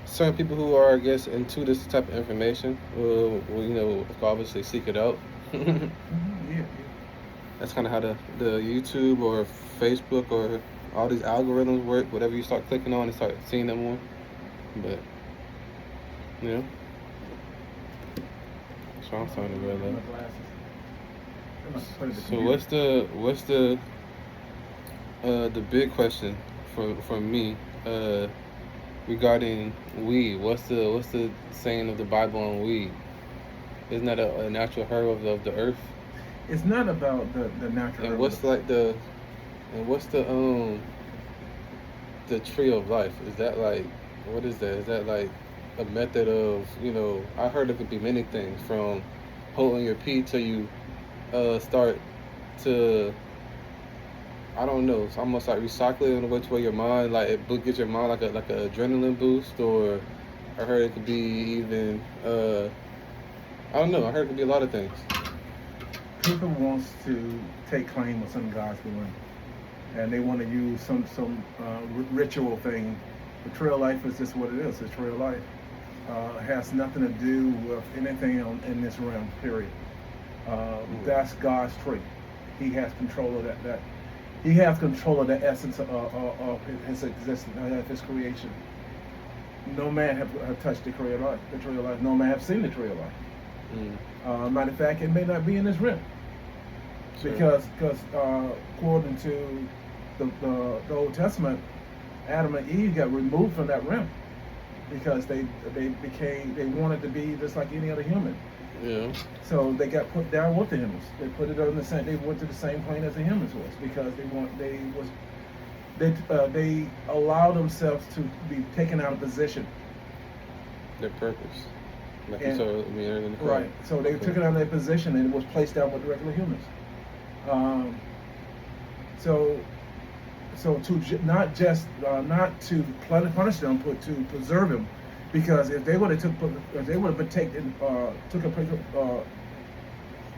certain people who are, I guess, into this type of information will obviously seek it out. Yeah, That's kind of how the YouTube or Facebook or all these algorithms work. Whatever you start clicking on, and start seeing them more. But you know, that's what I'm starting to yeah. realize. My glasses. I must put it in the So computer. what's the big question for me regarding weed? What's the saying of the Bible on weed? Isn't that a natural herb of the earth? It's not about the natural And herb of the. what's the tree of life? Is that like what is that? Is that like a method of I heard it could be many things from holding your pee till you start to I don't know. It's almost like recycling in which way your mind like gives your mind like a adrenaline boost or I heard it could be even I don't know. I heard it could be a lot of things. People wants to take claim of some God's doing, and they want to use some ritual thing. The trail of life is just what it is. The trail of life has nothing to do with anything in this realm. Period. That's God's tree. He has control of that. He has control of the essence of his existence, of his creation. No man have touched the tree of life. The tree of life. No man have seen the tree of life. Mm, Matter of fact, it may not be in this realm. sure. Because according to the Old Testament, Adam and Eve got removed from that realm because they wanted to be just like any other human. Yeah. So they got put down with the humans. They put it on the same. They went to the same plane as the humans was because they allowed themselves to be taken out of position. Their purpose. Like you And saw me earlier in the call. right, so they Okay. took it out of their position and it was placed down with the regular humans. Um, so not to punish them, but to preserve them, because if they would have took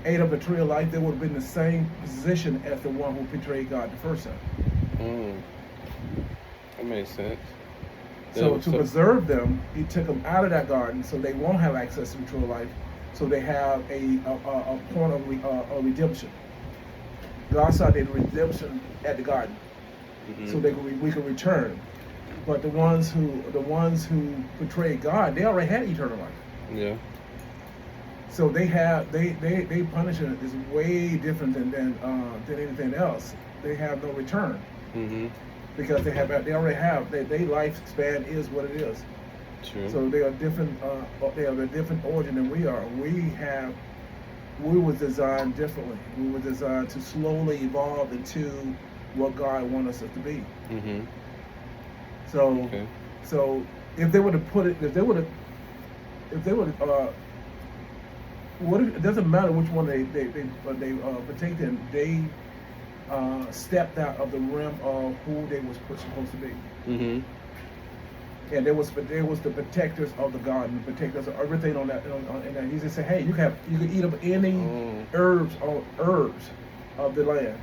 ate of the tree of life, they would have been in the same position as the one who betrayed God the first time. Mm, that makes sense. So Then, to so, preserve them, he took them out of that garden, so they won't have access to the tree of life. So they have a point of redemption. God saw the redemption at the garden, so hmm we could return. But the ones who betrayed God, they already had eternal life. yeah, So they punishment is way different than anything else. They have no return hmm because they already have their lifespan is what it is. true. So they are different. They have a different origin than we are. We were designed differently. We were designed to slowly evolve into what God wants us to be. hmm So, Okay. so if they would have put it, if they would, what if, it doesn't matter which one they partake in. They stepped out of the realm of who they was supposed to be, hmm and there was the protectors of the garden, the protectors of everything on that. And then he just said, hey, you can eat of any Oh. herbs of the land,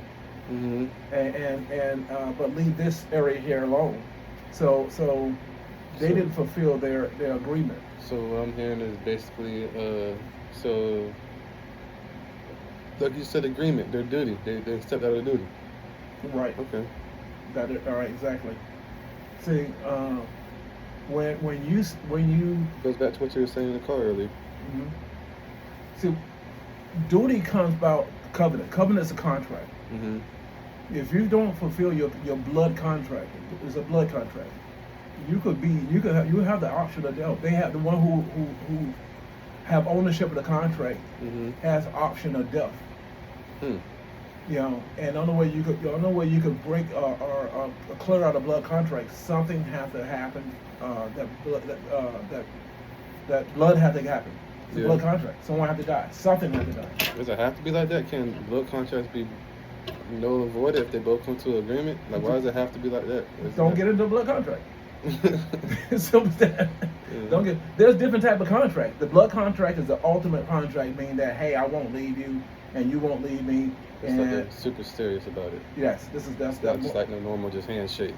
hmm and but leave this area here alone. So they So, didn't fulfill their agreement. so what I'm hearing is basically, so like you said, agreement, their duty. They stepped out of their duty. Right. Okay. All right. Exactly. See, when you Goes back to what you were saying in the car earlier. mhm. See, duty comes about covenant. Covenant is a contract. hmm If you don't fulfill your blood contract, it's a blood contract. You have the option of death. They have the one who have ownership of the contract hmm has option of death. Hmm. And the only way you could break or clear out a blood contract, something have to happen. That blood had to happen. It's a Yeah. blood contract. Someone had to die. Something had to die. Does it have to be like that? Can blood contracts be null and void if they both come to an agreement? Like, why does it have to be like that? Don't get into a blood contract. Yeah. Simple as that. Don't get. There's different type of contract. The blood contract is the ultimate contract, meaning that hey, I won't leave you, and you won't leave me. It's like And they're super serious about it. yes, this is that's It's not that. just like no normal just handshake.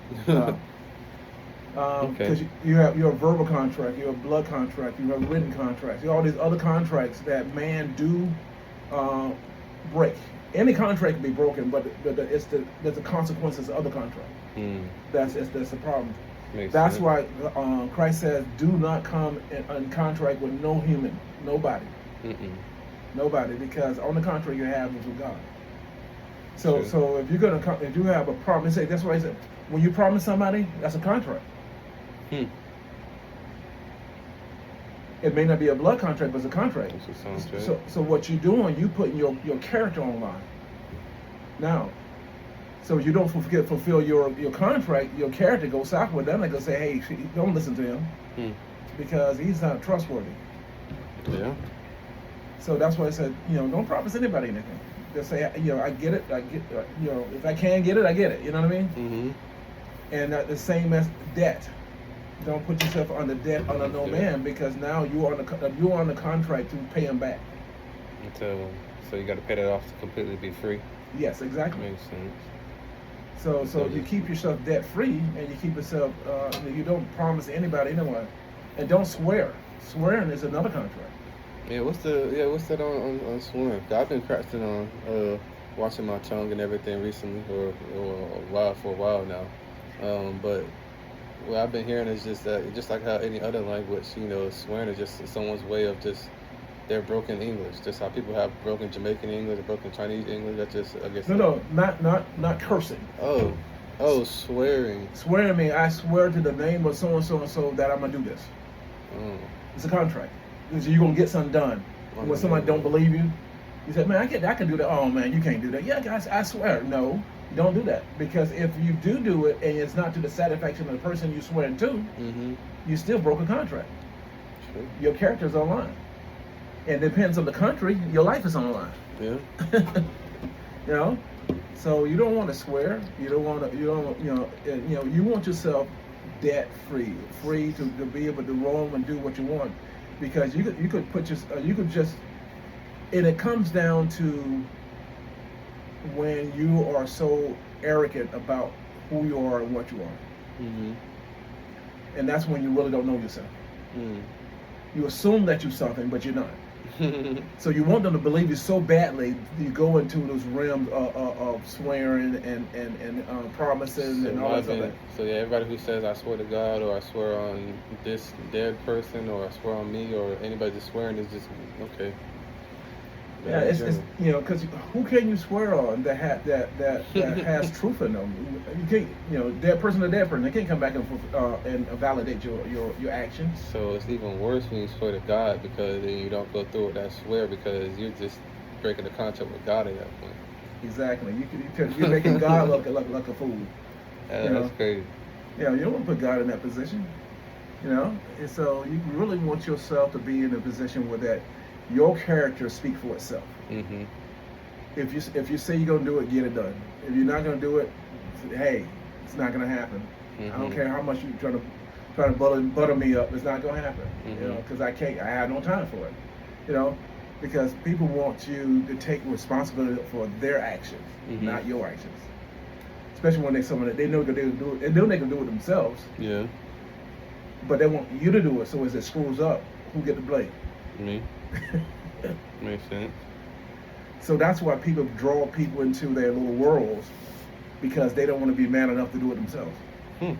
Uh, Because Okay. you have your verbal contract, your blood contract, you have written contracts, you have all these other contracts that man do break. Any contract can be broken, but there's the consequences of other contracts. Mm. That's the problem. Makes That's sense. why Christ says, "Do not come in contract with no human, nobody, Mm-mm. nobody," because on the contract you have is with God. So True. so if if you have a problem, say that's why he said, when you promise somebody, that's a contract. Hmm. It may not be a blood contract, but it's a contract. That's what sounds good. So what you're doing, you putting your character online. Now, so if you don't fulfill your contract, your character goes southward. Then they're gonna say, hey, don't listen to him Hmm. because he's not trustworthy. Yeah. So that's why I said, don't promise anybody anything. Just say, I get it. I get, if I can get it, I get it. You know what I mean? Mm-hmm. And the same as debt. Don't put yourself under debt under no Yeah. man, because now you're on the contract to pay him back. So you got to pay that off to completely be free. Yes, exactly. Makes sense. So you keep yourself debt free, and you keep yourself. You don't promise anybody anyone, and don't swear. Swearing is another contract. Yeah. What's that on swearing? I've been practicing on watching my tongue and everything recently, or for a while now. But what I've been hearing is just that, just like how any other language, swearing is just someone's way of just their broken English. Just how people have broken Jamaican English, broken Chinese English. That's just, I guess. No, not cursing. Oh, swearing. Swearing means I swear to the name of so and so and so that I'm gonna do this. Oh, It's a contract. Because you're gonna get something done. When somebody don't believe you, you say, man, I can do that. Oh man, you can't do that. Yeah, guys, I swear. No, don't do that. Because if you do it and it's not to the satisfaction of the person you swear to, mm-hmm. you still broke a contract. True. Your character's online. And it depends on the country, your life is on the line. Yeah. So you don't want to swear. You don't want to. You want yourself debt free, to be able to roam and do what you want, because you could put you could just. And it comes down to when you are so arrogant about who you are and what you are, Mm-hmm. and that's when you really don't know yourself. Mm. You assume that you're something, but you're not. So you want them to believe you so badly, you go into those realms of swearing and promises and all that stuff. So yeah, everybody who says I swear to God, or I swear on this dead person, or I swear on me, or anybody just swearing is just okay. Yeah, it's because who can you swear on that has truth in them? You can't, dead person to dead person. They can't come back and validate your actions. So it's even worse when you swear to God, because then you don't go through with that swear, because you're just breaking the contract with God at that point. Exactly. You're making God look like a fool. That's crazy. Yeah, you don't want to put God in that position. And so you really want yourself to be in a position where that your character speak for itself. Mm-hmm. If you say you're gonna do it, get it done. If you're not gonna do it, hey, it's not gonna happen. Mm-hmm. I don't care how much you try to butter me up. It's not gonna happen. Mm-hmm. Because I have no time for it. Because people want you to take responsibility for their actions, Mm-hmm. not your actions. Especially when they know that they can do it, and they can do it themselves. Yeah. But they want you to do it. So as it screws up, who get the blame? Me. Makes sense. So that's why people draw people into their little worlds, because they don't want to be man enough to do it themselves. Hmm.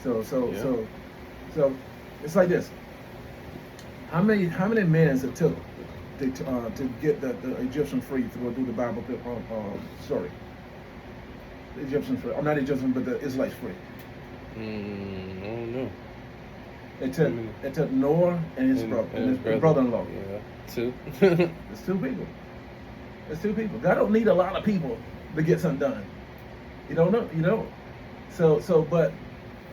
So it's like this. How many men it took to get the Egyptian free to go do the Bible story? The Egyptians free, or not Egyptians, but the Israelites free. I don't know. It took Noah and his brother-in-law. Yeah. Two. It's two people. It's two people. God don't need a lot of people to get something done. You don't know. So but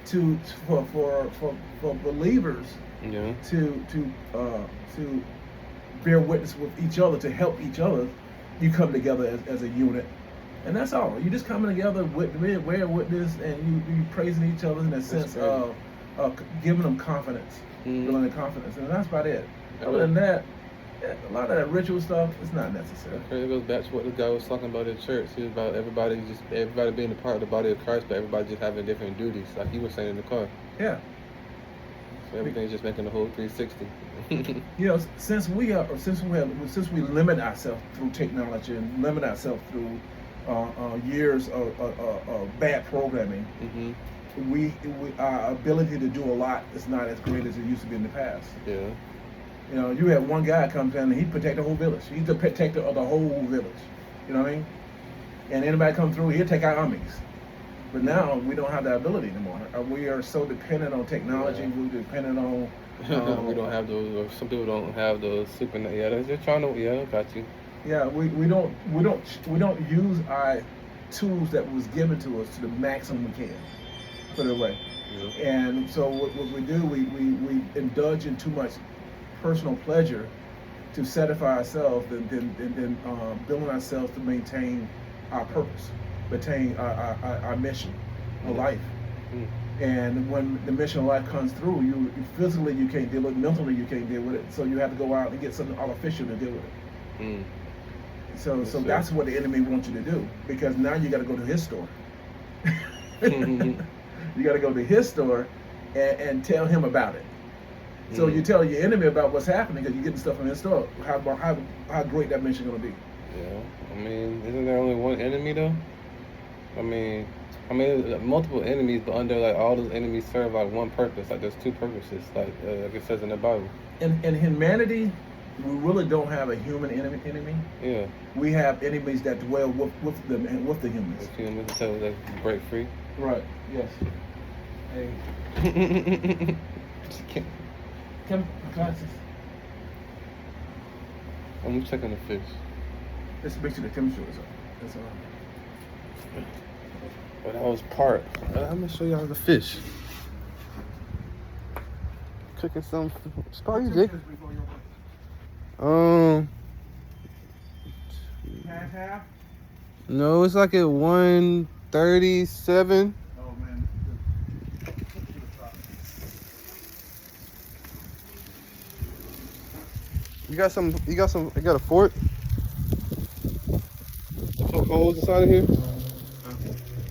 for believers, Yeah. to bear witness with each other, to help each other, you come together as a unit, and that's all. You just coming together bear witness, and you praising each other in a sense of giving them confidence, Mhm. building confidence, and that's about it. Other than that, A lot of that ritual stuff is not necessary. Okay, it goes back to what the guy was talking about in church. He was about everybody being a part of the body of Christ, but everybody just having different duties, like he was saying in the car. Yeah. So everything's just making the whole 360. You know, since we limit ourselves through technology and limit ourselves through years of bad programming, our ability to do a lot is not as great as it used to be in the past. Yeah. You know, you had one guy comes in and he protect the whole village. He's the protector of the whole village. You know what I mean? And anybody come through, he'll take our armies. But now we don't have that ability anymore. We are so dependent on technology. Yeah. We're dependent on. We don't have those. Or some people don't have those super. Yeah, they're trying to. Yeah, got you. Yeah, we don't use our tools that was given to us to the maximum we can. Put it away. Yeah. And so what we do, we indulge in too much personal pleasure to satisfy ourselves, and building ourselves to maintain our purpose, maintain our mission of life. And when the mission of life comes through, you physically you can't deal with it, mentally you can't deal with it, so you have to go out and get something artificial to deal with it. So that's what the enemy wants you to do, because now you got to go to his store. You got to go to his store and tell him about it. So you tell your enemy about what's happening because you're getting stuff from his store. How great that mission going to be? Yeah, I mean, isn't there only one enemy though? I mean, multiple enemies, but under like all those enemies serve like one purpose. Like there's two purposes, like it says in the Bible. In humanity, we really don't have a human enemy. Yeah. We have enemies that dwell with them and with the humans. With humans until they break free. Right. Yes. Hey. Come, glasses. I'm checking the fish. Let's make sure the temperature is up. That's all. But that was part. I'm gonna show y'all the fish. Cooking some. Spot you, Jake. Half. No, it's like at 1:37. Oh man. You got a fork? Some holes inside of here?